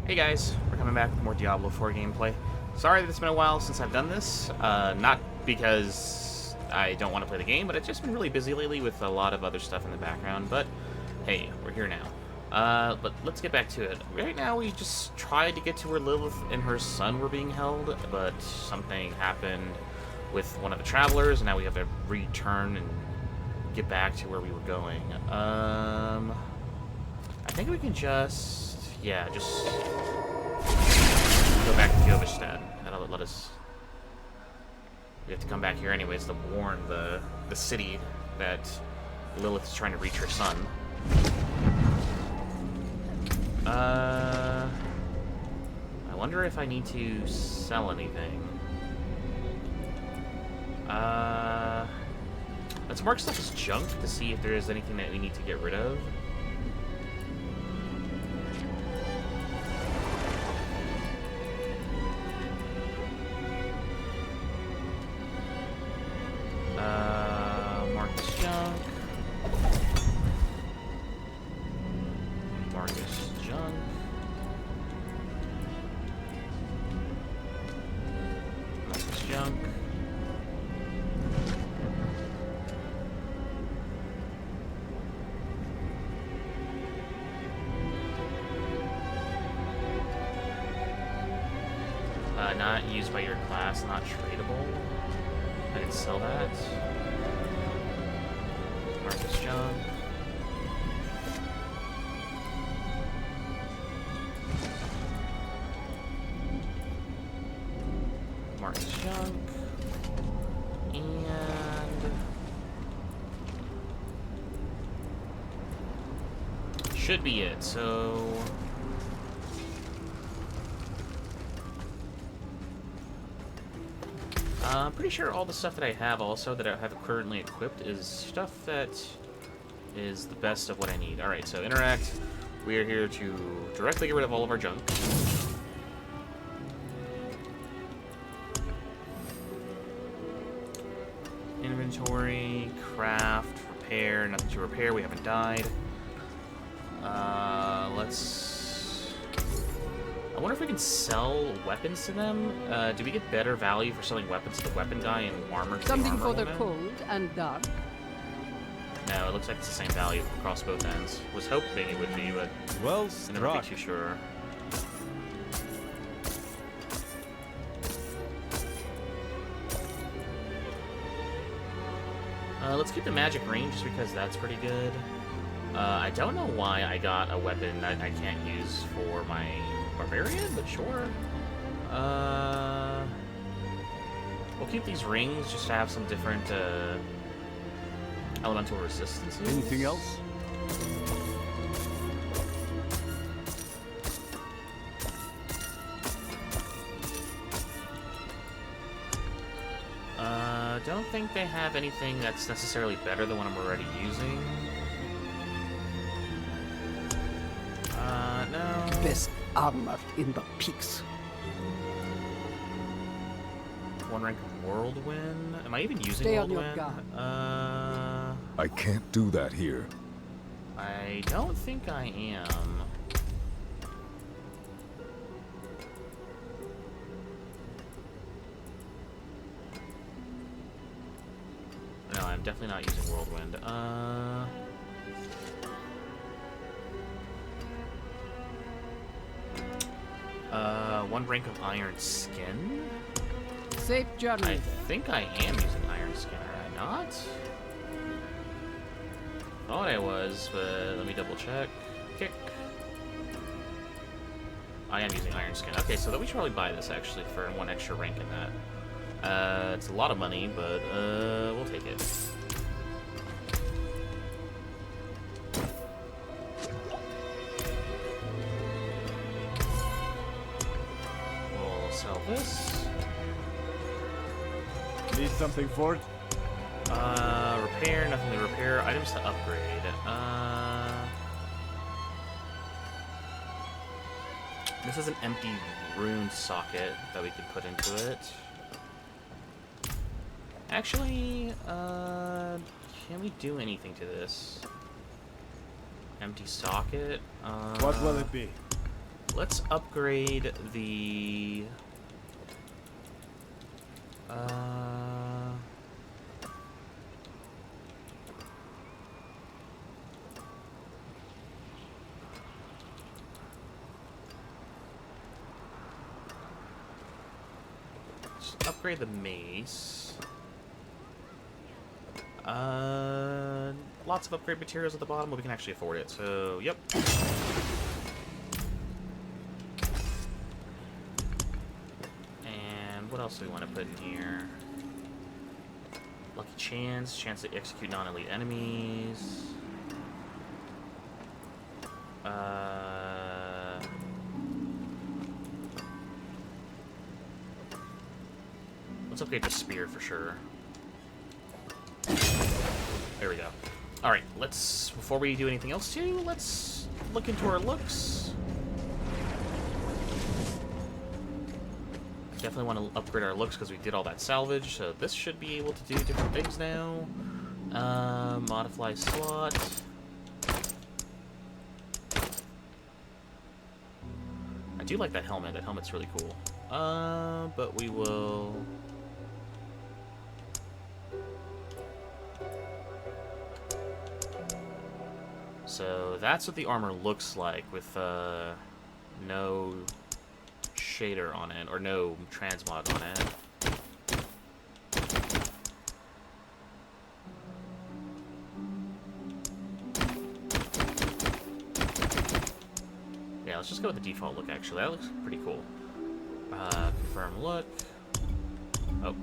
Hey guys, we're coming back with more Diablo 4 gameplay. Sorry that it's been a while since I've done this, not because I don't want to play the game, but I've just been really busy lately with a lot of other stuff in the background, but hey, we're here now. But let's get back to it. Right now we just tried to get to where Lilith and her son were being held, but something happened with one of the travelers, and now we have to return and get back to where we were going. I think we can just... yeah, just go back to Jovistad. That'll let us... we have to come back here anyways to warn the city that Lilith is trying to reach her son. I wonder if I need to sell anything. Let's mark stuff as junk to see if there is anything that we need to get rid of. Mark as junk. Mark as junk. Mark as junk. Not used by your class, not tradable. I didn't sell that. Marcus junk. Marcus junk. And should be it, so I'm pretty sure all the stuff that I have also that I have currently equipped is stuff that is the best of what I need. Alright, so interact. We are here to directly get rid of all of our junk. Inventory, craft, repair, nothing to repair, we haven't died. I wonder if we can sell weapons to them. Do we get better value for selling weapons to the weapon guy and armor to Something the armor for the woman? cold and dark. No, it looks like it's the same value across both ends. Was hoping it would be, but Well I never be struck. too sure. Let's keep the magic ring just because that's pretty good. I don't know why I got a weapon that I can't use for my barbarian, but sure. We'll keep these rings just to have some different elemental resistances. Anything else? Don't think they have anything that's necessarily better than what I'm already using. No. Best armor in the peaks. One rank of Whirlwind. Am I even using Stay on your Whirlwind? I can't do that here. I don't think I am. No, I'm definitely not using Whirlwind. One rank of Iron Skin? Safe journey. I think I am using Iron Skin, am I not? Thought I was, but let me double check. Kick. I am using Iron Skin. Okay, so then we should probably buy this actually for one extra rank in that. It's a lot of money, but we'll take it. We'll sell this. Need something for it? Repair, nothing to repair. Items to upgrade. This is an empty rune socket that we could put into it. Actually, can we do anything to this? Empty socket. What will it be? Let's upgrade the... Just upgrade the mace. Lots of upgrade materials at the bottom, but we can actually afford it, so, yep. And what else do we want to put in here? Lucky chance to execute non-elite enemies. Let's upgrade the spear for sure. There we go. Alright, before we do anything else too, let's look into our looks. Definitely want to upgrade our looks because we did all that salvage, so this should be able to do different things now. Modify slot. I do like that helmet. That helmet's really cool. But we will... So that's what the armor looks like with no shader on it, or no transmog on it. Yeah, let's just go with the default look, actually. That looks pretty cool. Confirm look. Oh.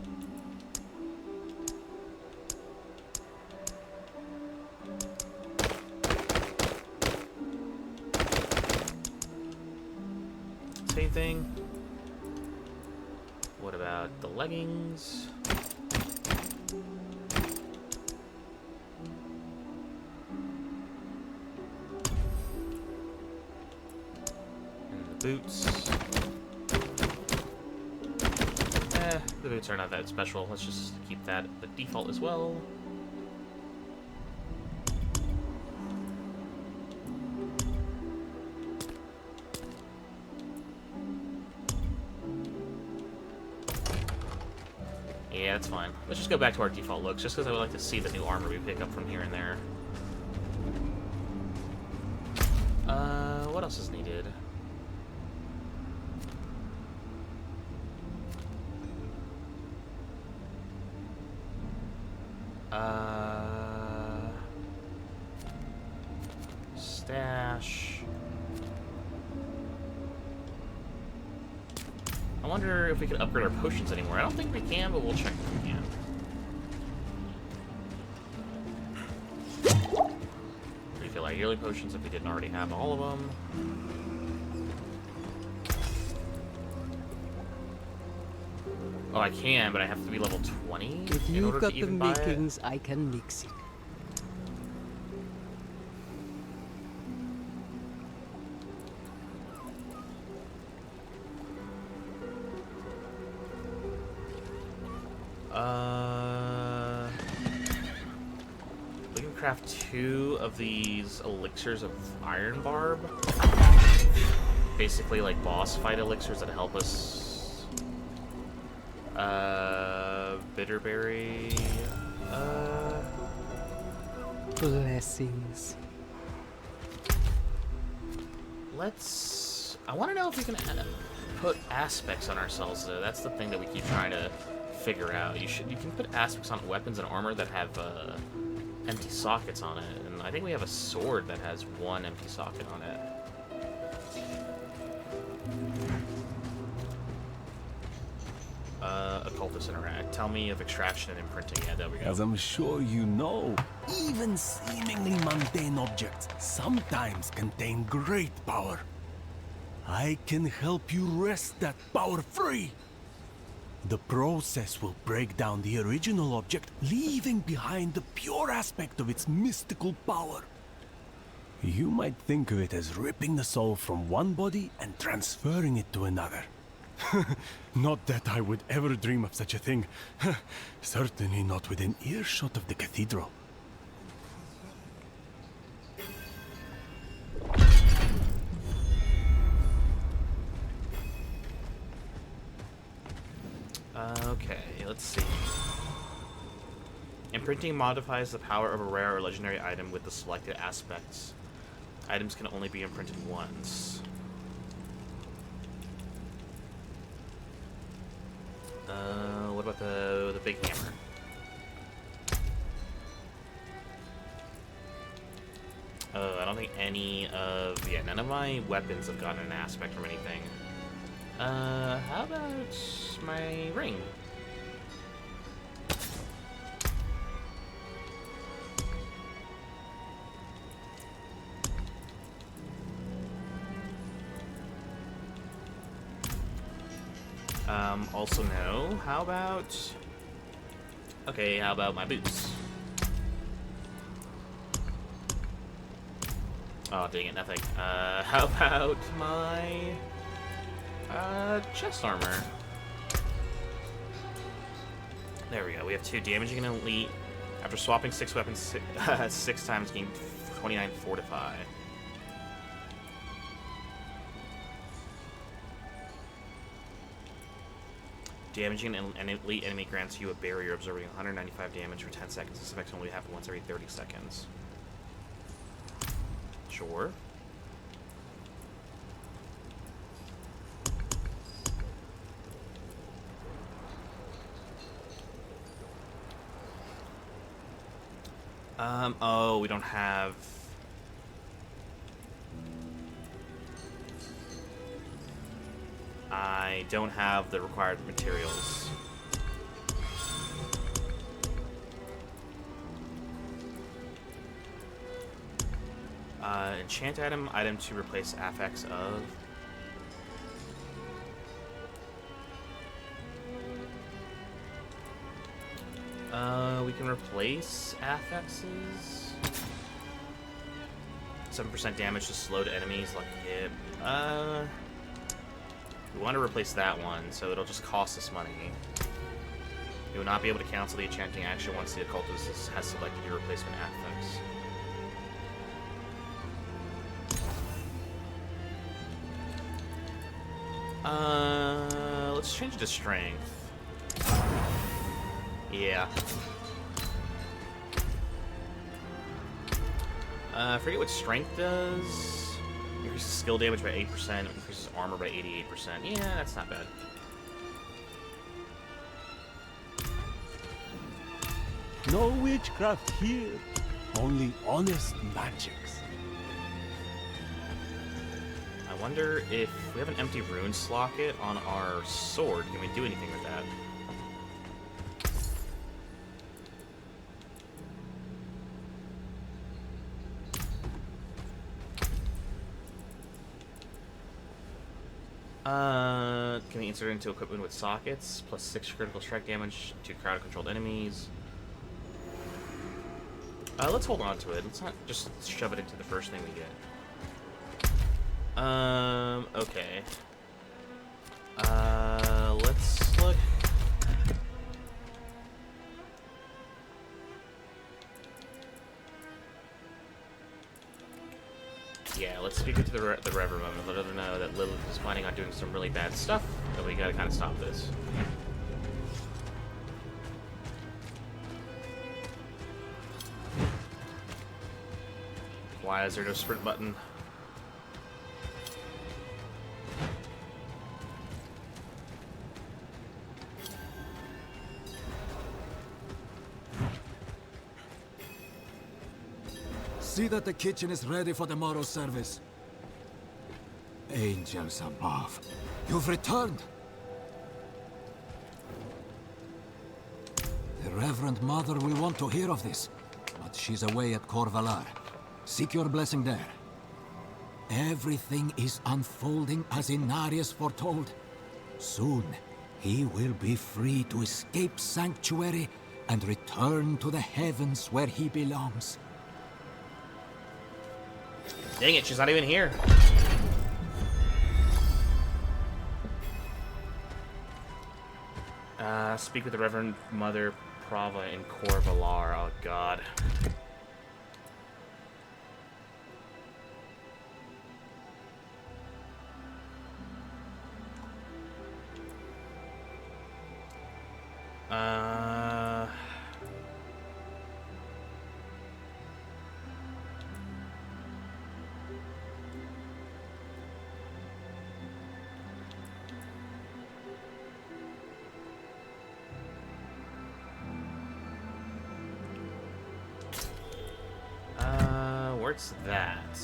Same thing. What about the leggings? And the boots. The boots are not that special. Let's just keep that the default as well. Yeah, that's fine. Let's just go back to our default looks, just because I would like to see the new armor we pick up from here and there. What else is needed? Stash. I wonder if we can upgrade our potions anymore. I don't think we can, but we'll check if we can. Refill our yearly potions if we didn't already have all of them. Oh, I can, but I have to be level 20 If in you've order got to the even buy it. makings, I can mix it. We can craft 2 of these elixirs of Iron Barb. Basically, like boss fight elixirs that help us. Bitterberry. Blessings. I want to know if we can put aspects on ourselves, though. That's the thing that we keep trying to figure out. You can put aspects on weapons and armor that have empty sockets on it, and I think we have a sword that has 1 empty socket on it. Occultist interact. Tell me of extraction and imprinting. Yeah, there we go. As I'm sure you know, even seemingly mundane objects sometimes contain great power. I can help you wrest that power free. The process will break down the original object, leaving behind the pure aspect of its mystical power. You might think of it as ripping the soul from one body and transferring it to another. Not that I would ever dream of such a thing. Certainly not within earshot of the cathedral. Okay, let's see. Imprinting modifies the power of a rare or legendary item with the selected aspects. Items can only be imprinted once. What about the big hammer? I don't think none of my weapons have gotten an aspect from anything. How about my ring? Also no. How about... Okay, how about my boots? Oh, dang it, nothing. How about my... chest armor? There we go. We have 2. Damaging an elite. After swapping 6 weapons 6 times, gain 29 fortify. Damaging an elite enemy grants you a barrier absorbing 195 damage for 10 seconds. This effect only happens once every 30 seconds. Sure. Oh, we don't have... I don't have the required materials. Enchant item to replace affix of. We can replace affixes. 7% damage to slowed enemies like hit. We want to replace that one, so it'll just cost us money. You will not be able to cancel the enchanting action once the occultist has selected your replacement affix. Let's change it to strength. Yeah. I forget what strength does. Increases skill damage by 8%, increases armor by 88%. Yeah, that's not bad. No witchcraft here, only honest magics. I wonder if we have an empty rune slocket on our sword. Can we do anything with that? Can we insert it into equipment with sockets? Plus 6 critical strike damage to crowd-controlled enemies. Let's hold on to it. Let's not just shove it into the first thing we get. Okay. Let's look. Yeah, let's speak to the Reverend Woman. Let her know that Lilith is planning on doing some really bad stuff, and we gotta kind of stop this. Why is there no sprint button? See that the kitchen is ready for tomorrow's service. Angels above, you've returned. The Reverend Mother will want to hear of this, but she's away at Corvalar. Seek your blessing there. Everything is unfolding as Inarius foretold. Soon, he will be free to escape Sanctuary and return to the heavens where he belongs. Dang it, she's not even here. Speak with the Reverend Mother Prava in Corvalar. Oh, God. it's that.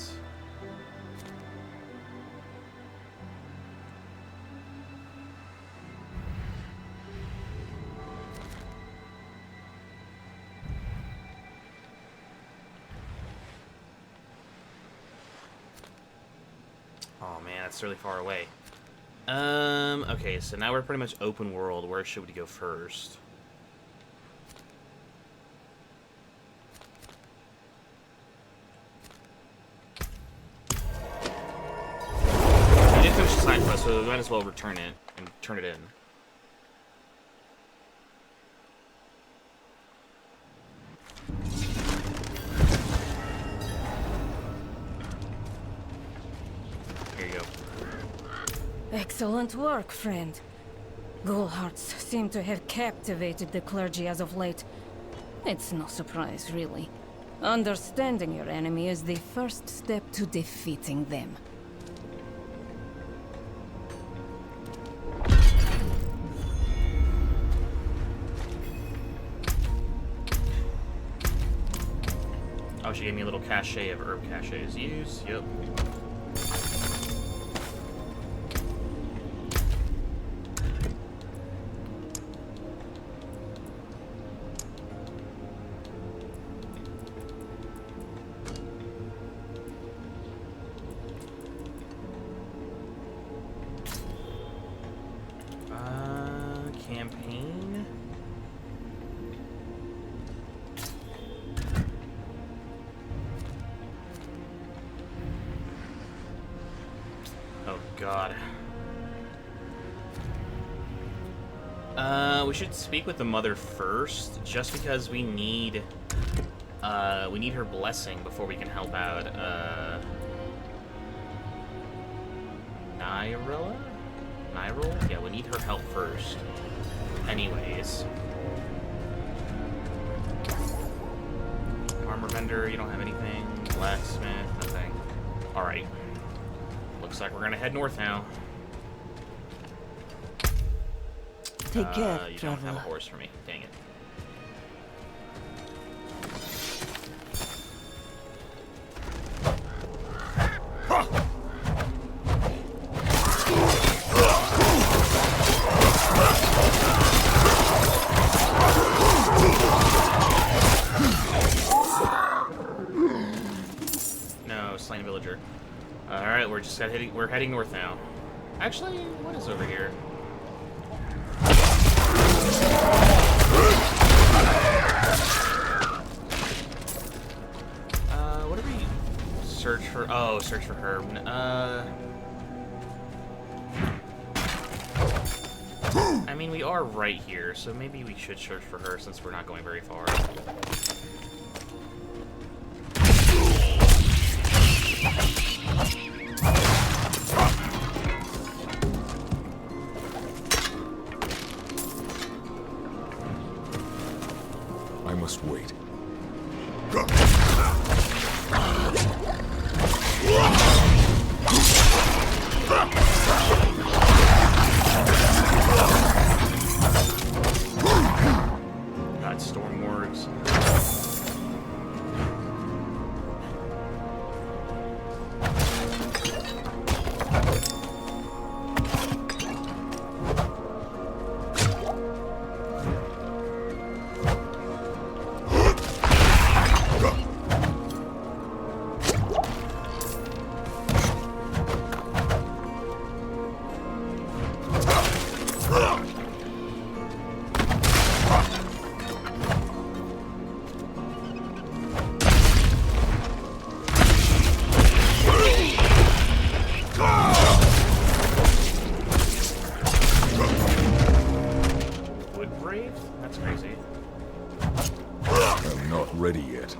Oh man, that's really far away. Okay, so now we're pretty much open world. Where should we go first? We did finish the side quest, so we might as well return it and turn it in. Here you go. Excellent work, friend. Ghoul-hearts seem to have captivated the clergy as of late. It's no surprise, really. Understanding your enemy is the first step to defeating them. Oh, she gave me a little cachet of herb caches. Use, yep. Campaign. Oh God. We should speak with the mother first, just because we need her blessing before we can help out. Nyrilla? Nyril? Yeah, we need her help first. Anyways. Armor vendor, you don't have anything. Blacksmith, nothing. Alright. Looks like we're gonna head north now. Take care, you don't have a traveler. horse for me. Dang it. No, slain villager. Alright, we're heading north now. Actually, what is over here? What do we search for? Oh, search for her. I mean, we are right here, so maybe we should search for her since we're not going very far. I must wait. God, storm wargs. That's crazy. I'm not ready yet.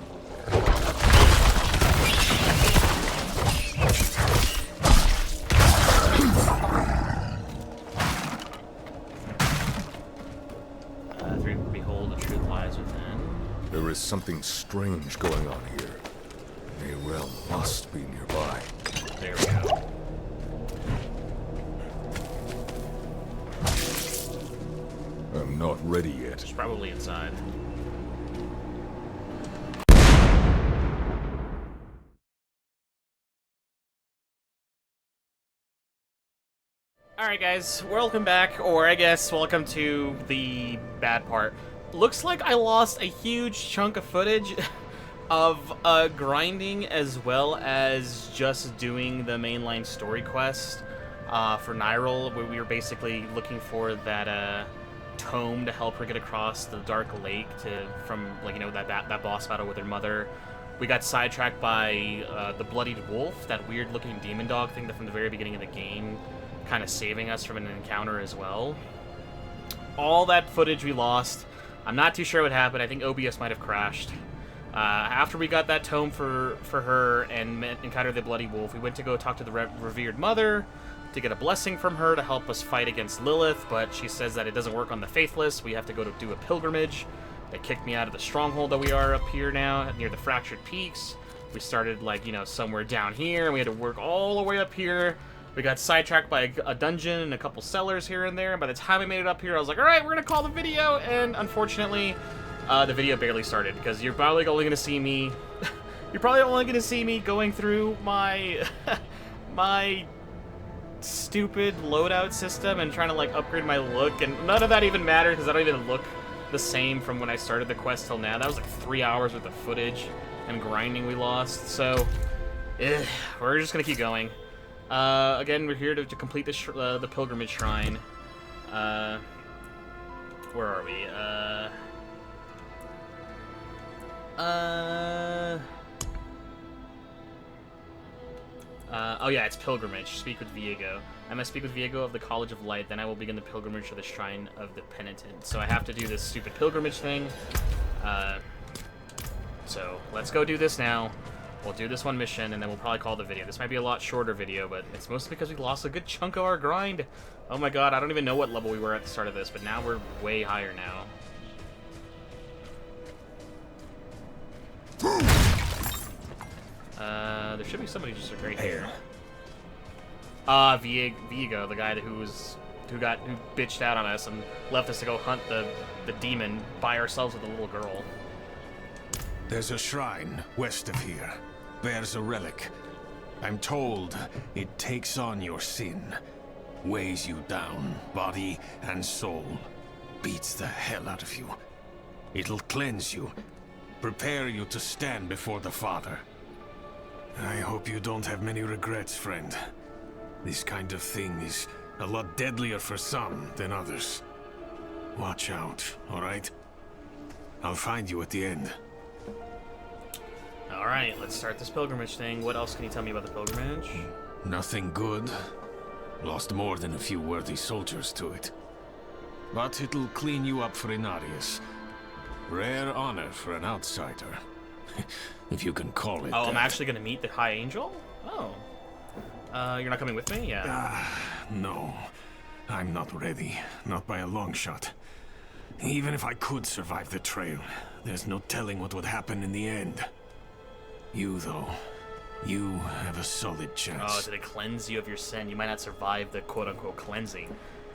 Behold, the truth lies within. There is something strange going on here. A realm must be nearby. There we go. I'm not ready yet. It's probably inside. Alright guys, welcome back, or I guess welcome to the bad part. Looks like I lost a huge chunk of footage of grinding as well as just doing the mainline story quest for Nyril, where we were basically looking for that tome to help her get across the Dark Lake from like, you know, that boss battle with her mother. We got sidetracked by the Bloodied Wolf, that weird looking demon dog thing that from the very beginning of the game, kind of saving us from an encounter as well. All that footage we lost. I'm not too sure what happened. I think OBS might have crashed. After we got that tome for her and encountered the Bloody Wolf, we went to go talk to the revered mother to get a blessing from her to help us fight against Lilith, but she says that it doesn't work on the faithless. We have to go to do a pilgrimage. They kicked me out of the stronghold that we are up here now, near the Fractured Peaks. We started, like, you know, somewhere down here, and we had to work all the way up here. We got sidetracked by a dungeon and a couple cellars here and there, and by the time we made it up here, I was like, alright, we're gonna call the video, and unfortunately, the video barely started, because you're probably only gonna see me... you're probably only gonna see me going through my... my stupid loadout system and trying to, like, upgrade my look, and none of that even mattered, because I don't even look the same from when I started the quest till now. That was like 3 hours worth of footage and grinding we lost, so... we're just gonna keep going. Again, we're here to complete the pilgrimage shrine. Where are we? Oh yeah, it's pilgrimage. Speak with Viego. I must speak with Viego of the College of Light, then I will begin the pilgrimage to the Shrine of the Penitent. So I have to do this stupid pilgrimage thing. So let's go do this now. We'll do this one mission, and then we'll probably call the video. This might be a lot shorter video, but it's mostly because we lost a good chunk of our grind. Oh my god, I don't even know what level we were at the start of this, but now we're way higher now. There should be somebody just right here. Viego, the guy who bitched out on us and left us to go hunt the demon by ourselves with a little girl. There's a shrine west of here. Bears a relic. I'm told it takes on your sin, weighs you down, body and soul, beats the hell out of you. It'll cleanse you, prepare you to stand before the Father. I hope you don't have many regrets, friend. This kind of thing is a lot deadlier for some than others. Watch out, all right? I'll find you at the end. Alright, let's start this pilgrimage thing. What else can you tell me about the pilgrimage? Nothing good. Lost more than a few worthy soldiers to it. But it'll clean you up for Inarius. Rare honor for an outsider. If you can call it Oh, that. I'm actually gonna meet the High Angel? Oh. You're not coming with me? Yeah. No. I'm not ready. Not by a long shot. Even if I could survive the trail, there's no telling what would happen in the end. You, though, you have a solid chance. Oh, did it cleanse you of your sin? You might not survive the quote-unquote cleansing.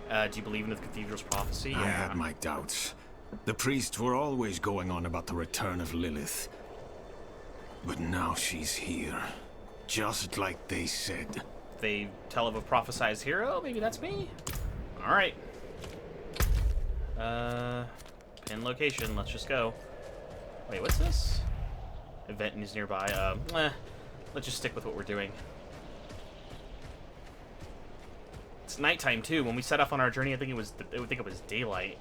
Do you believe in the cathedral's prophecy? I had my doubts. The priests were always going on about the return of Lilith. But now she's here. Just like they said. They tell of a prophesized hero? Maybe that's me? Alright. Pin location. Let's just go. Wait, what's this? Event is nearby. Let's just stick with what we're doing. It's nighttime too. When we set off on our journey, I think it was daylight.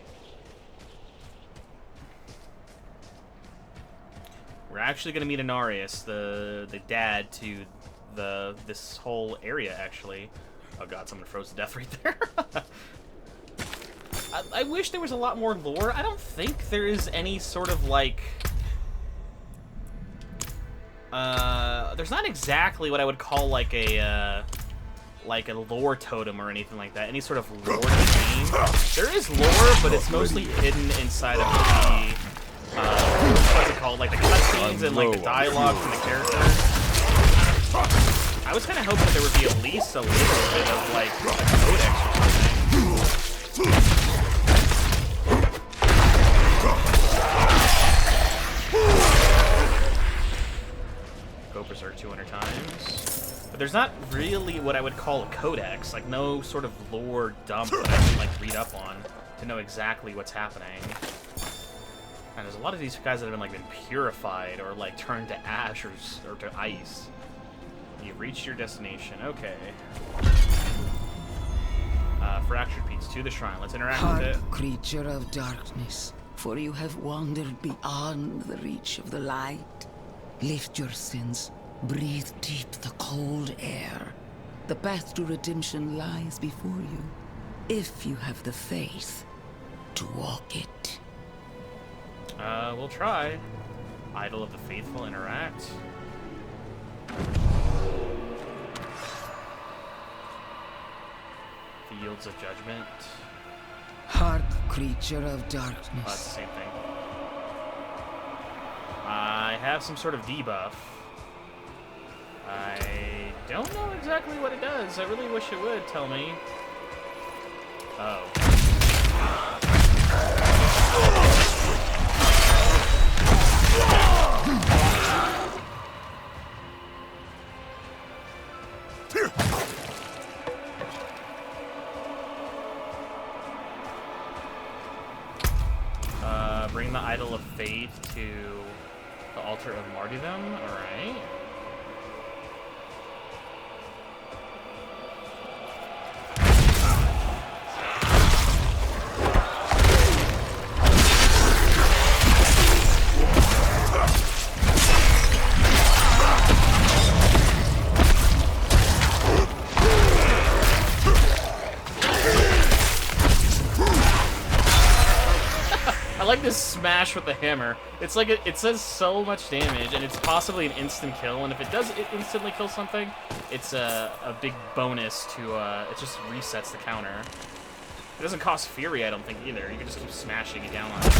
We're actually gonna meet Inarius, the dad to this whole area. Actually, oh god, someone froze to death right there. I wish there was a lot more lore. I don't think there is any sort of like. There's not exactly what I would call like a lore totem or anything like that. Any sort of lore in the game. There is lore, but it's mostly hidden inside of the, what's it called? Like the cutscenes and like the dialogue from the characters. I was kind of hoping that there would be at least a little bit of like a codex or something. Go Berserk 200 times. But there's not really what I would call a codex, like no sort of lore dump that I can like read up on to know exactly what's happening. And there's a lot of these guys that have been purified or like turned to ash or to ice. You've reached your destination. Okay. Fractured Peaks to the shrine. Let's interact with it. Hark, creature of darkness, for you have wandered beyond the reach of the light. Lift your sins, breathe deep the cold air. The path to redemption lies before you, if you have the faith to walk it. We'll try. Idol of the Faithful, interact. Fields of Judgment. Hark, creature of Oh, that's the darkness. same thing. I have some sort of debuff. I don't know exactly what it does. I really wish it would tell me. Oh. Bring the Idol of Faith to the Altar of Martyrdom. Alright. I like this smash with the hammer. It's like it says so much damage, and it's possibly an instant kill. And if it does instantly kill something, it's a big bonus to. It just resets the counter. It doesn't cost Fury, I don't think either. You can just keep smashing it down on it.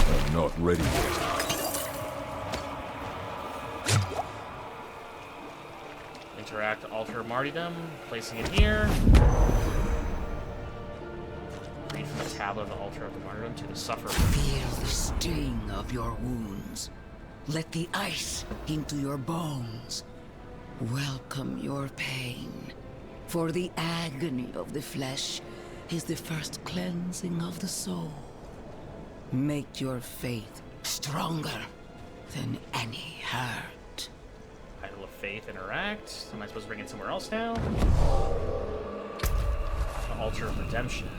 I'm not ready yet. Interact Altar of Martyrdom, placing it here. Read from the tablet of the Altar of the Martyrdom to the Sufferer. Feel the sting of your wounds. Let the ice into your bones. Welcome your pain. For the agony of the flesh is the first cleansing of the soul. Make your faith stronger than any hurt. Idol of Faith, interact. Am I supposed to bring it somewhere else now? The Altar of Redemption.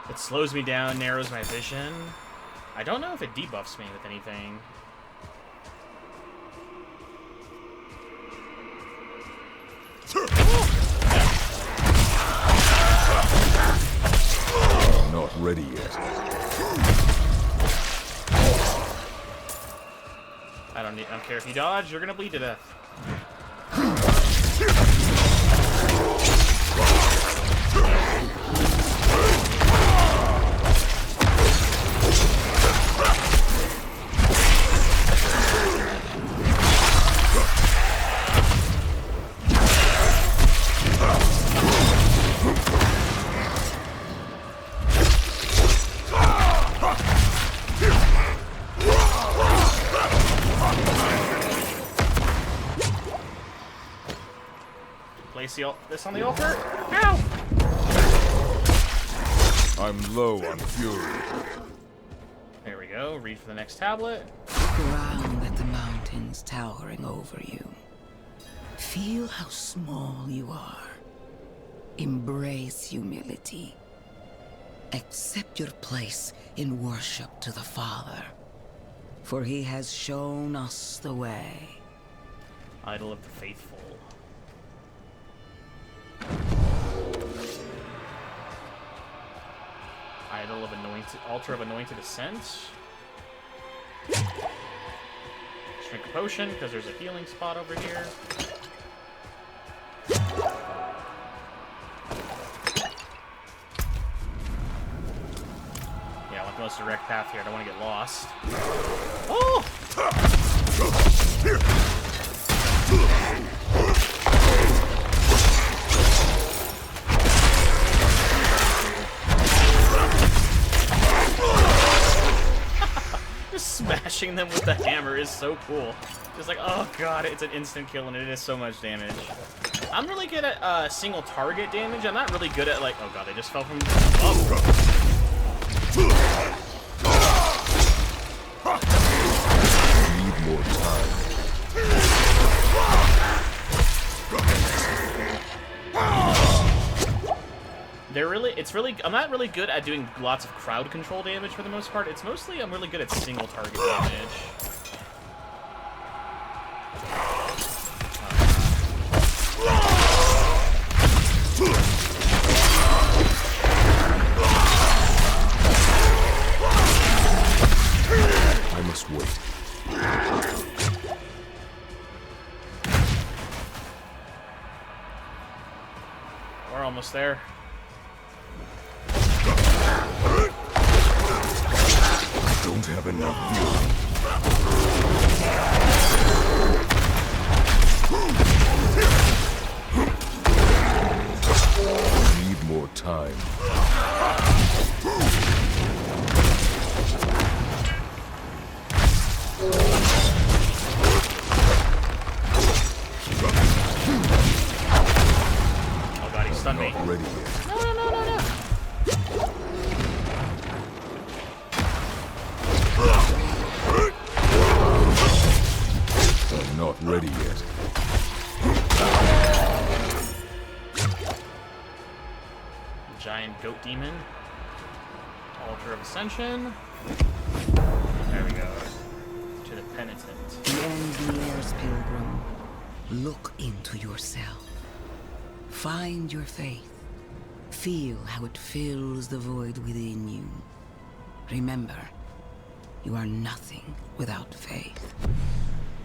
It slows me down, narrows my vision. I don't know if it debuffs me with anything. I'm not ready yet. I don't care if you dodge, you're gonna bleed to death. Place this on the altar. Ow! I'm low on fury. There we go. Read for the next tablet. Ground at the mountains towering over you. Feel how small you are. Embrace humility. accept your place in worship to the Father, for he has shown us the way. Idol of the Faithful. Idol of Anointed... Altar of Anointed Ascent. Drink a potion, because there's a healing spot over here. Yeah, I want the most direct path here. I don't want to get lost. Oh! Just smashing them with the hammer is so cool. Just like, oh god, it's an instant kill and it is so much damage. I'm really good at single target damage. I'm not really good at like, oh god, they just fell from above. Need more time. I'm not really good at doing lots of crowd control damage for the most part. It's mostly, I'm really good at single target damage. I must wait. We're almost there. Don't have enough fuel. Need more time. Oh god, he stunned me. Not ready yet. No. I'm not ready yet. Giant goat demon. Altar of Ascension. There we go. To the penitent. The Endlier's pilgrim, look into yourself. Find your faith. Feel how it fills the void within you. Remember, you are nothing without faith.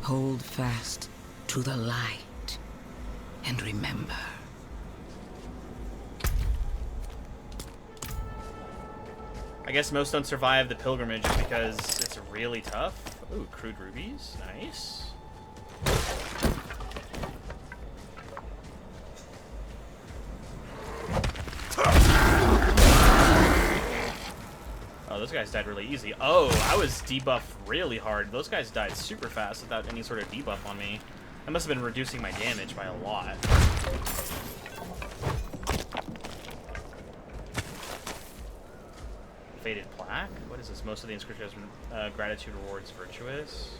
Hold fast to the light, and remember. I guess most don't survive the pilgrimage just because it's really tough. Ooh, crude rubies. Nice. Oh, those guys died really easy. Oh, I was debuffed really hard. Those guys died super fast without any sort of debuff on me. I must have been reducing my damage by a lot. Faded plaque? What is this? Most of the inscription has gratitude rewards virtuous.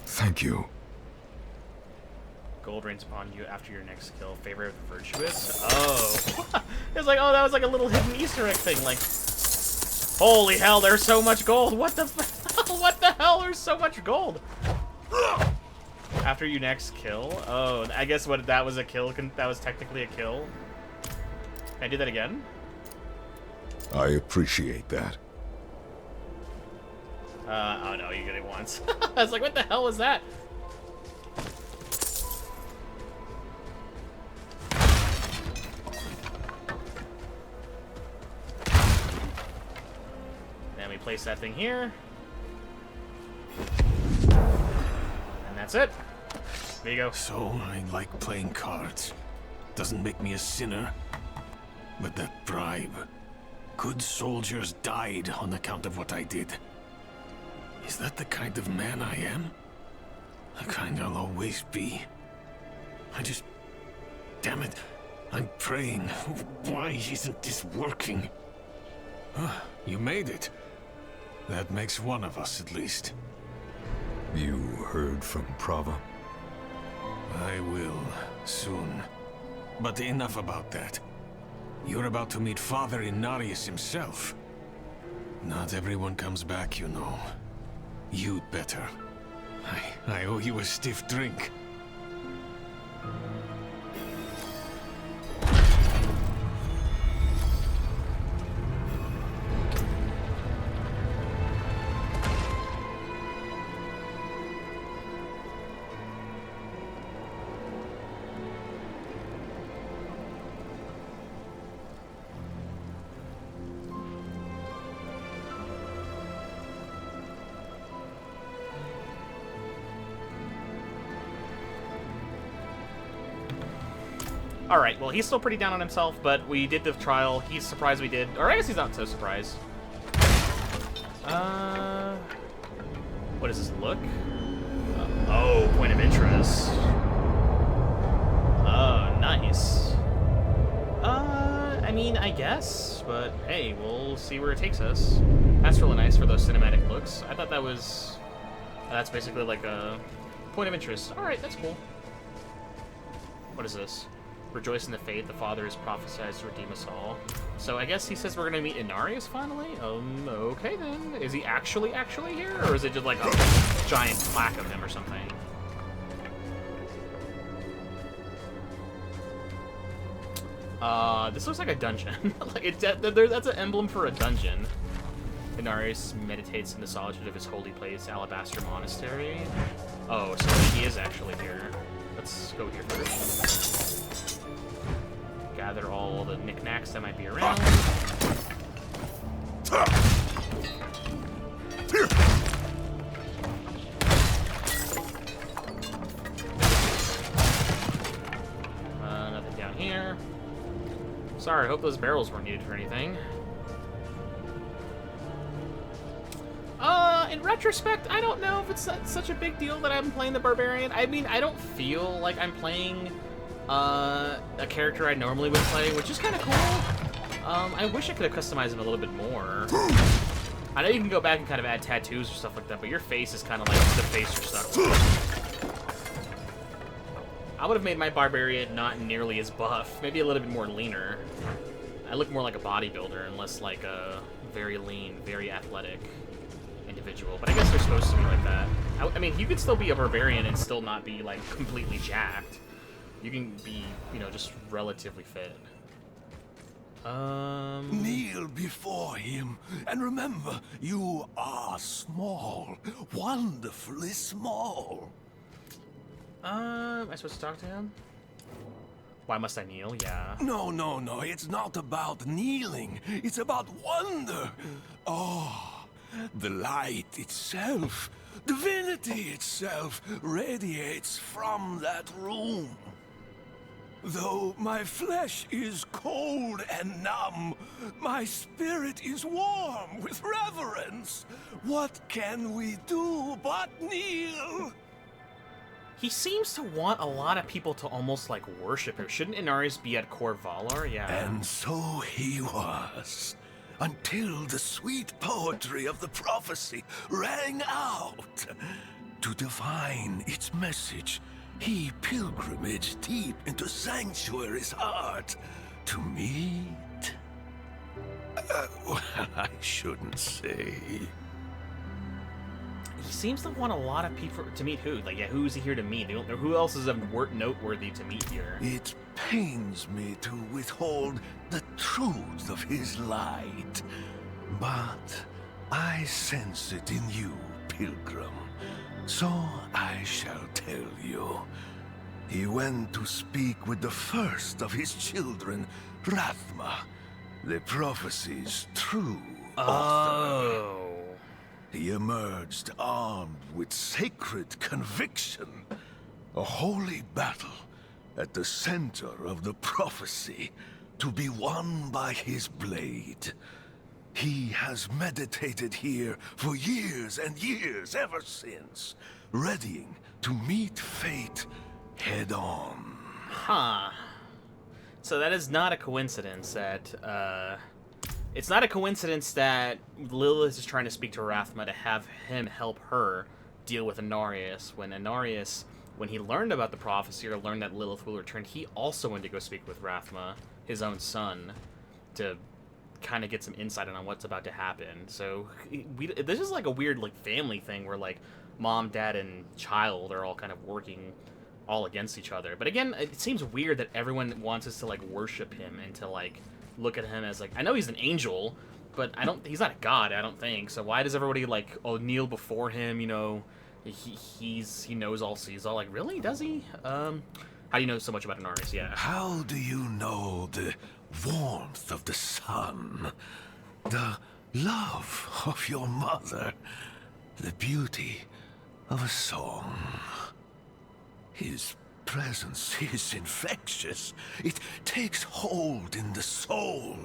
Thank you. Gold rains upon you after your next kill. Favor of the virtuous. Oh. It's like, oh, that was like a little hidden Easter egg thing. Like, holy hell, there's so much gold. What the what the hell? There's so much gold. After you next kill? Oh, I guess what that was a kill. That was technically a kill. Can I do that again? I appreciate that. Oh no, you get it once. I was like, what the hell was that? Then we place that thing here. And that's it. There you go. So, I like playing cards. Doesn't make me a sinner. But that bribe. Good soldiers died on account of what I did. Is that the kind of man I am? The kind I'll always be. I just... Damn it. I'm praying. Why isn't this working? You made it. That makes one of us, at least. You heard from Prava? I will, soon. But enough about that. You're about to meet Father Inarius himself. Not everyone comes back, you know. You'd better. I owe you a stiff drink. Alright, well, he's still pretty down on himself, but we did the trial. He's surprised we did. Or I guess he's not so surprised. What does this look? Oh, point of interest. Oh, nice. I mean, I guess, but hey, we'll see where it takes us. That's really nice for those cinematic looks. I thought that was... That's basically like a point of interest. Alright, that's cool. What is this? Rejoice in the fate the Father has prophesied to redeem us all. So I guess he says we're gonna meet Inarius finally? Okay then. Is he actually here? Or is it just like a giant plaque of him or something? This looks like a dungeon. Like that's an emblem for a dungeon. Inarius meditates in the solitude of his holy place, Alabaster Monastery. Oh, so he is actually here. Let's go here first. Gather all the knickknacks that might be around. Nothing down here. Sorry, I hope those barrels weren't needed for anything. In retrospect, I don't know if it's such a big deal that I'm playing the Barbarian. I mean, I don't feel like I'm playing a character I normally would play, which is kind of cool. I wish I could have customized him a little bit more. I know you can go back and kind of add tattoos or stuff like that, but your face is kind of like the face you're stuck with. I would have made my Barbarian not nearly as buff, maybe a little bit more leaner. I look more like a bodybuilder and less like a very lean, very athletic individual, but I guess they're supposed to be like that. I mean, you could still be a Barbarian and still not be, like, completely jacked. You can be, you know, just relatively fit. Kneel before him, and remember, you are small. Wonderfully small. Am I supposed to talk to him? Why must I kneel? Yeah. No, it's not about kneeling. It's about wonder. Oh, the light itself, divinity itself, radiates from that room. Though my flesh is cold and numb, my spirit is warm with reverence. What can we do but kneel? He seems to want a lot of people to almost, like, worship him. Shouldn't Inarius be at Core Valar? Yeah. And so he was, until the sweet poetry of the prophecy rang out. To divine its message, he pilgrimaged deep into Sanctuary's heart to meet... well, I shouldn't say. He seems to want a lot of people to meet who? Like, yeah, who's he here to meet? Who else is noteworthy to meet here? It pains me to withhold the truth of his light, but I sense it in you, pilgrim. So I shall tell you. He went to speak with the first of his children, Rathma, the prophecy's true author. He emerged armed with sacred conviction, a holy battle at the center of the prophecy to be won by his blade. He has meditated here for years and years ever since, readying to meet fate head on. Huh. So that is not a coincidence that, it's not a coincidence that Lilith is trying to speak to Rathma to have him help her deal with Inarius, when Inarius when he learned about the prophecy or learned that Lilith will return, he also went to go speak with Rathma, his own son, to kind of get some insight on what's about to happen. So this is like a weird like family thing where like mom, dad, and child are all kind of working all against each other. But again, it seems weird that everyone wants us to like worship him and to like look at him as like, I know he's an angel, but he's not a god, I don't think. So why does everybody like kneel before him? You know, he knows all, sees all. Like, really? Does he? How do you know so much about Inarius? Yeah. How do you know the warmth of the sun, the love of your mother, the beauty of a song? His presence is infectious. It takes hold in the soul.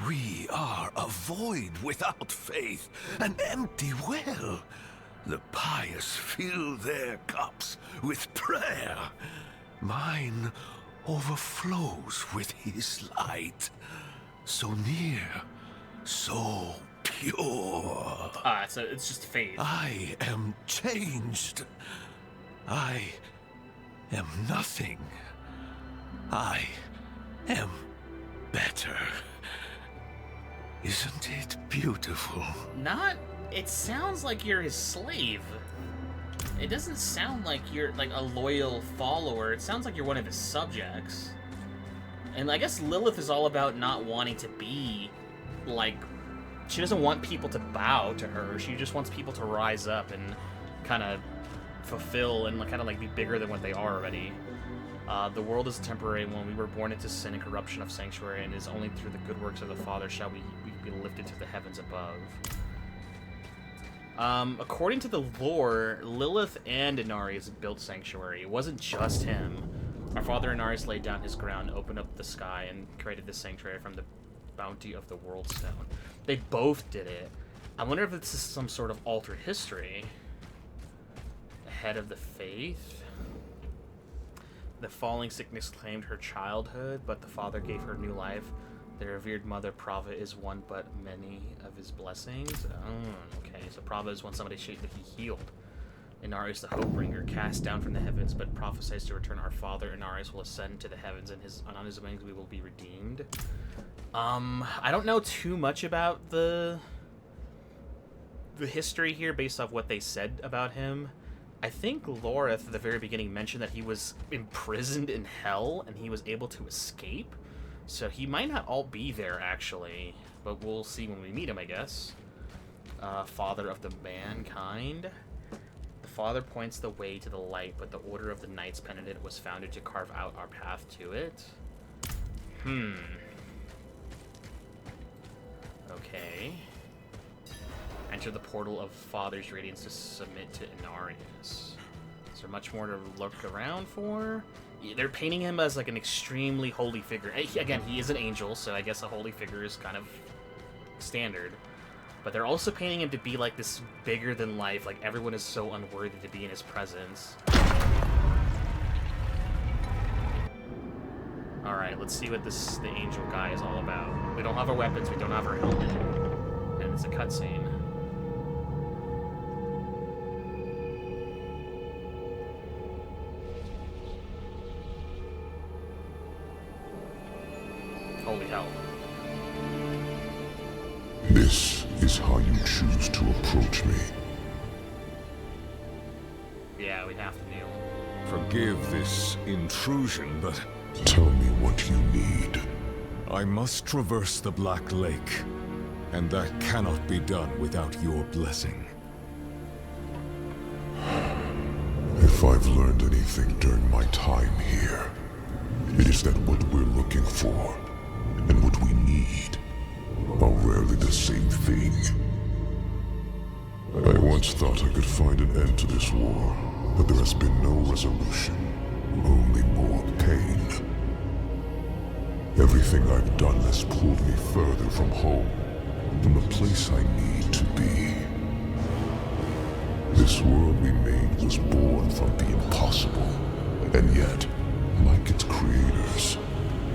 We are a void without faith, an empty well. The pious fill their cups with prayer. Mine overflows with his light. So near, so pure. So it's just faith. I am changed. I am nothing. I am better. Isn't it beautiful? It sounds like you're his slave. It doesn't sound like you're like a loyal follower. It sounds like you're one of his subjects. And I guess Lilith is all about not wanting to be like, she doesn't want people to bow to her. She just wants people to rise up and kind of fulfill and kind of like be bigger than what they are already. The world is temporary. When we were born into sin and corruption of sanctuary, and it is only through the good works of the Father shall we be lifted to the heavens above. According to the lore, Lilith and Inarius built sanctuary. It wasn't just him. Our father Inarius laid down his ground, opened up the sky, and created this sanctuary from the bounty of the world stone. They both did it. I wonder if this is some sort of altered history. The head of the faith. The falling sickness claimed her childhood, but the father gave her new life. The revered mother, Prava, is one but many of his blessings. Oh, okay. So Prava is one somebody that he healed. Inarius, the Hopebringer, cast down from the heavens, but prophesies to return. Our father, Inarius, will ascend to the heavens, and on his wings we will be redeemed. I don't know too much about the history here based off what they said about him. I think Lorith, at the very beginning, mentioned that he was imprisoned in hell, and he was able to escape. So he might not all be there, actually, but we'll see when we meet him, I guess. Father of the mankind. The Father points the way to the light, but the Order of the Knights Penitent was founded to carve out our path to it. Okay. Enter the portal of Father's Radiance to submit to Inarius. Is there much more to look around for? They're painting him as like an extremely holy figure. Again, he is an angel, so I guess a holy figure is kind of standard. But they're also painting him to be like this bigger than life, like everyone is so unworthy to be in his presence. Alright, let's see what the angel guy is all about. We don't have our weapons, we don't have our helmet. And it's a cutscene. Holy hell. This is how you choose to approach me. Yeah, we have to kneel. Forgive this intrusion, but tell me what you need. I must traverse the Black Lake, and that cannot be done without your blessing. If I've learned anything during my time here, it is that what we're looking for and what we need are rarely the same thing. I once thought I could find an end to this war, but there has been no resolution, only more pain. Everything I've done has pulled me further from home, from the place I need to be. This world we made was born from the impossible, and yet, like its creators,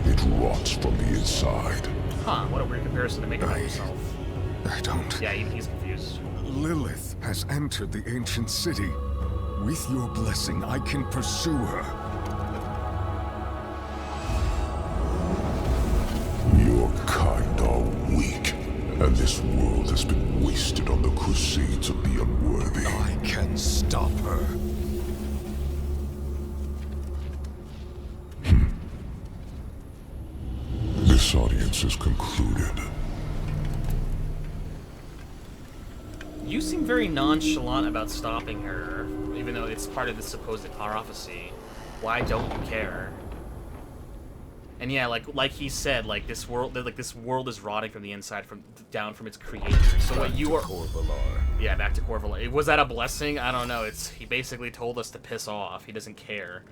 it rots from the inside. Huh, what a weird comparison to make about yourself. I don't... Yeah, even he's confused. Lilith has entered the ancient city. With your blessing, I can pursue her. Your kind are weak, and this world has been wasted on the crusade to be unworthy. I can stop her. This audience is concluded. You seem very nonchalant about stopping her, even though it's part of the supposed prophecy. Why don't you care? And yeah, like he said, like this world is rotting from the inside, down from its creator. So what you are? Yeah, back to Corvalar. Was that a blessing? I don't know. He basically told us to piss off. He doesn't care.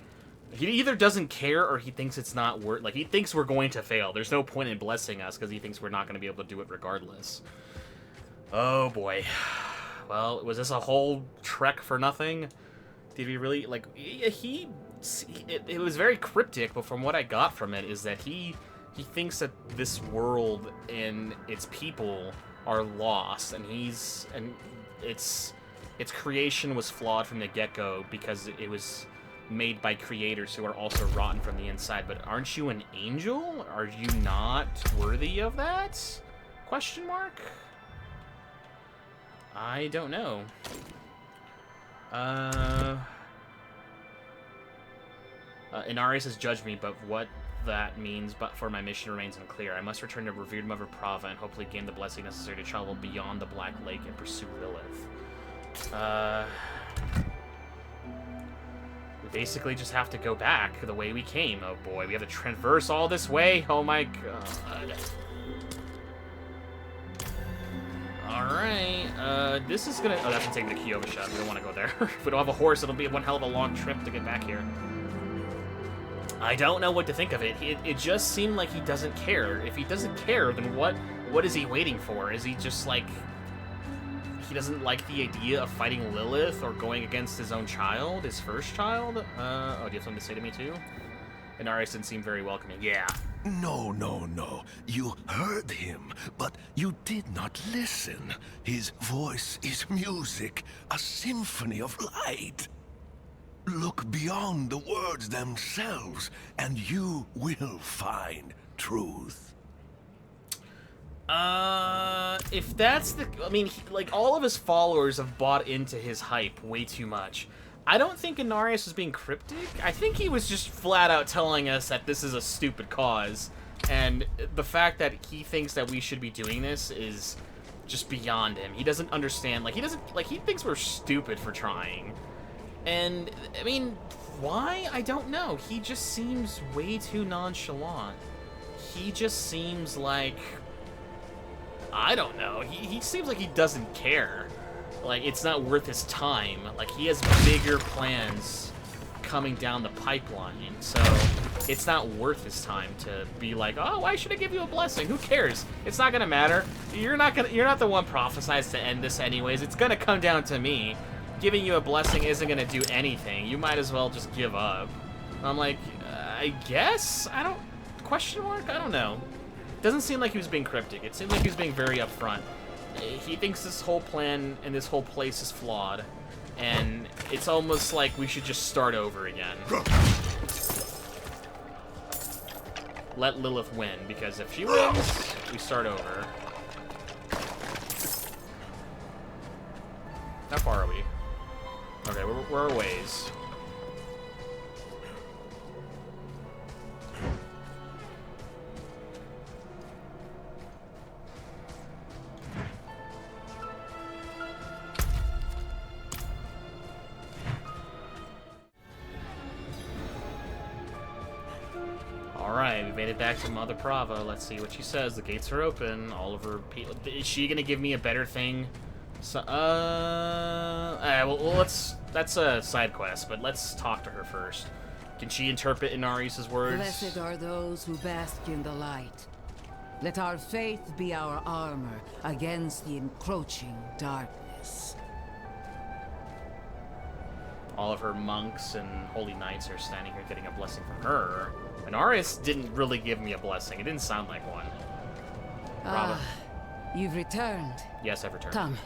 He either doesn't care or he thinks it's not worth. Like he thinks we're going to fail. There's no point in blessing us because he thinks we're not going to be able to do it regardless. Oh boy. Well, was this a whole trek for nothing? Did we really, like, it was very cryptic, but from what I got from it is that he thinks that this world and its people are lost, and its creation was flawed from the get-go because it was made by creators who are also rotten from the inside. But aren't you an angel? Are you not worthy of that? Question mark? I don't know. Inarius has judged me, but what that means for my mission remains unclear. I must return to revered Mother Prava and hopefully gain the blessing necessary to travel beyond the Black Lake and pursue Lilith. We basically just have to go back the way we came. Oh boy, we have to traverse all this way? Oh my god. Alright, this is gonna... Oh, that's gonna take me to Kyovashad. We don't want to go there. If we don't have a horse, it'll be one hell of a long trip to get back here. I don't know what to think of it. It just seemed like he doesn't care. If he doesn't care, then what is he waiting for? Is he just like... He doesn't like the idea of fighting Lilith or going against his own child? His first child? Oh, do you have something to say to me too? Inarius didn't seem very welcoming. Yeah. No, no, no. You heard him, but you did not listen. His voice is music, a symphony of light. Look beyond the words themselves, and you will find truth. If that's the... I mean, like, all of his followers have bought into his hype way too much. I don't think Inarius was being cryptic. I think he was just flat out telling us that this is a stupid cause. And the fact that he thinks that we should be doing this is just beyond him. He doesn't understand. Like, he thinks we're stupid for trying. And, I mean, why? I don't know. He just seems way too nonchalant. He just seems like... I don't know. He seems like he doesn't care. Like, it's not worth his time. Like, he has bigger plans coming down the pipeline. So, it's not worth his time to be like, oh, why should I give you a blessing? Who cares? It's not gonna matter. You're not the one prophesized to end this anyways. It's gonna come down to me. Giving you a blessing isn't gonna do anything. You might as well just give up. I'm like, I guess? I don't... Question mark? I don't know. Doesn't seem like he was being cryptic. It seemed like he was being very upfront. He thinks this whole plan and this whole place is flawed, and it's almost like we should just start over again. Let Lilith win, because if she wins, we start over. How far are we? Okay, we're a ways. Alright, we made it back to Mother Prava. Let's see what she says. The gates are open. All of her people... Is she gonna give me a better thing? So, alright, well, let's... That's a side quest, but let's talk to her first. Can she interpret Inarius' words? Blessed are those who bask in the light. Let our faith be our armor against the encroaching darkness. All of her monks and holy knights are standing here getting a blessing from her. Inarius didn't really give me a blessing. It didn't sound like one. Ah, you've returned. Yes, I've returned. Come,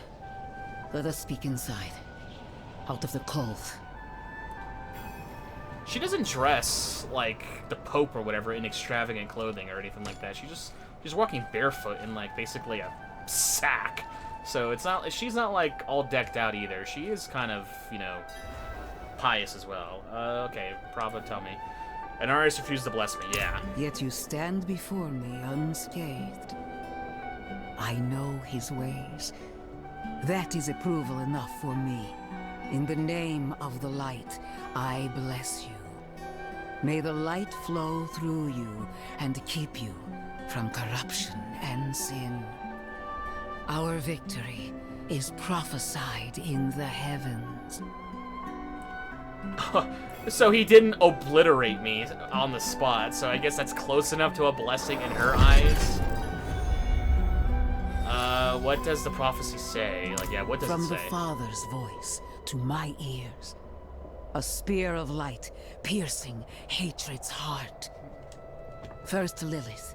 let us speak inside, out of the cold. She doesn't dress like the Pope or whatever in extravagant clothing or anything like that. She's walking barefoot in like basically a sack. So it's not, she's not like all decked out either. She is kind of, you know, pious as well. Okay, Prava, tell me. Inarius refused to bless me, yeah. Yet you stand before me unscathed. I know his ways. That is approval enough for me. In the name of the light, I bless you. May the light flow through you and keep you from corruption and sin. Our victory is prophesied in the heavens. So he didn't obliterate me on the spot, so I guess that's close enough to a blessing in her eyes. What does the prophecy say? Like, yeah, what does it say? From the Father's voice to my ears, a spear of light piercing hatred's heart. First Lilith,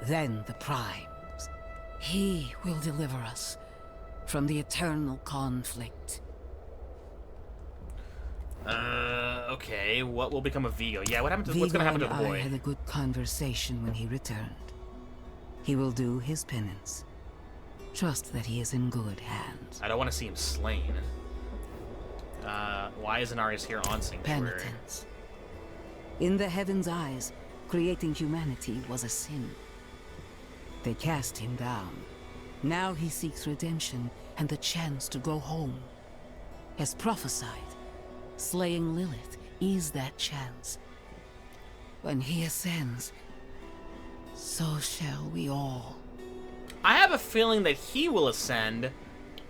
then the Primes. He will deliver us from the eternal conflict. Okay, what will become of Vigo? Yeah, what happened to, what's gonna happen to the Vigo and boy? I had a good conversation when he returned. He will do his penance. Trust that he is in good hands. I don't want to see him slain. Why is Inarius here on Sanctuary? Penitence. In the heavens' eyes, creating humanity was a sin. They cast him down. Now he seeks redemption and the chance to go home. As prophesied, slaying Lilith is that chance. When he ascends, so shall we all. I have a feeling that he will ascend,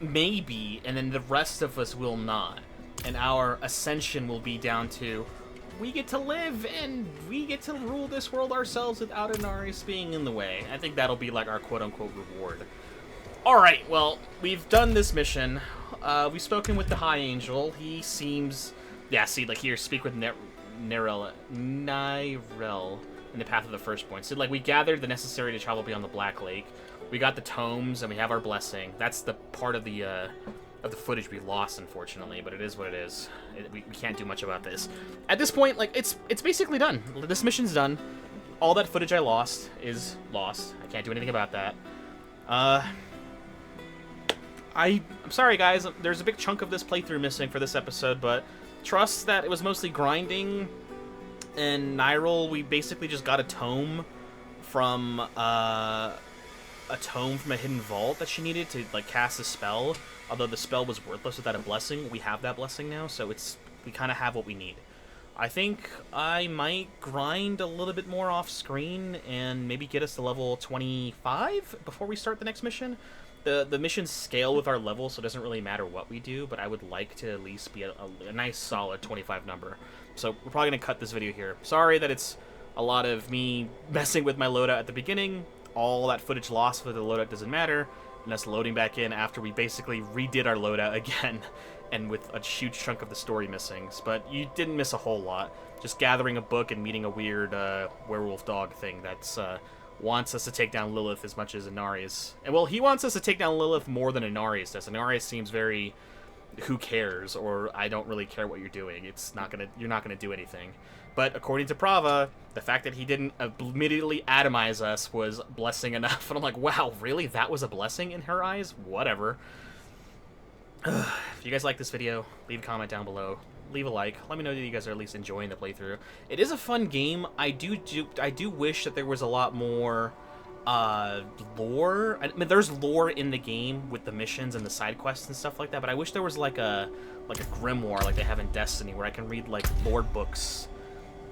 maybe, and then the rest of us will not. And our ascension will be down to, we get to live and we get to rule this world ourselves without Inarius being in the way. I think that'll be like our quote-unquote reward. Alright, well, we've done this mission. We've spoken with the High Angel. He seems... Yeah, see, like here, speak with Nirel in the Path of the Firstborn. So, like, we gathered the necessary to travel beyond the Black Lake. We got the tomes, and we have our blessing. That's the part of the footage we lost, unfortunately, but it is what it is. We can't do much about this. At this point, like, it's basically done. This mission's done. All that footage I lost is lost. I can't do anything about that. I'm sorry, guys. There's a big chunk of this playthrough missing for this episode, but trust that it was mostly grinding. In Nyril, we basically just got a tome from a hidden vault that she needed to like cast a spell. Although the spell was worthless without a blessing, we have that blessing now, so we kind of have what we need. I think I might grind a little bit more off screen and maybe get us to level 25 before we start the next mission. The missions scale with our level, so it doesn't really matter what we do, but I would like to at least be a nice solid 25 number. So we're probably going to cut this video here. Sorry that it's a lot of me messing with my loadout at the beginning. All that footage lost for the loadout doesn't matter, and us loading back in after we basically redid our loadout again, and with a huge chunk of the story missing. But you didn't miss a whole lot. Just gathering a book and meeting a weird werewolf dog thing that's wants us to take down Lilith as much as Inarius. And well, he wants us to take down Lilith more than Inarius does. Inarius seems very, who cares, or I don't really care what you're doing. You're not gonna do anything. But according to Prava, the fact that he didn't immediately atomize us was blessing enough. And I'm like, wow, really? That was a blessing in her eyes? Whatever. If you guys like this video, leave a comment down below. Leave a like. Let me know that you guys are at least enjoying the playthrough. It is a fun game. I do wish that there was a lot more lore. I mean, there's lore in the game with the missions and the side quests and stuff like that, but I wish there was like a grimoire like they have in Destiny where I can read like lore books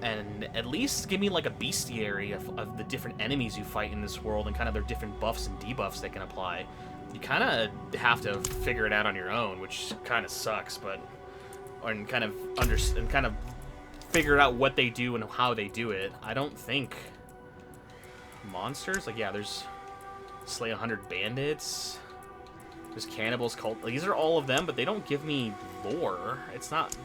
and at least give me like a bestiary of the different enemies you fight in this world and kind of their different buffs and debuffs they can apply. You kind of have to figure it out on your own, which kind of sucks, but and kind of figure out what they do and how they do it. I don't think monsters, like, yeah, there's slay 100 bandits, there's cannibals, cult, these are all of them, but they don't give me lore. It's not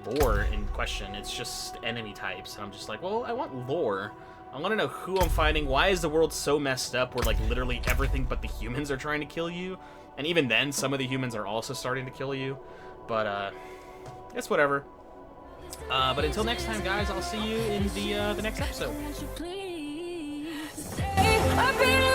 lore in question, it's just enemy types, and I'm just like, well, I want lore. I want to know who I'm fighting. Why is the world so messed up where like literally everything but the humans are trying to kill you? And even then, some of the humans are also starting to kill you. But, it's whatever. But until next time, guys, I'll see you in the next episode. I've been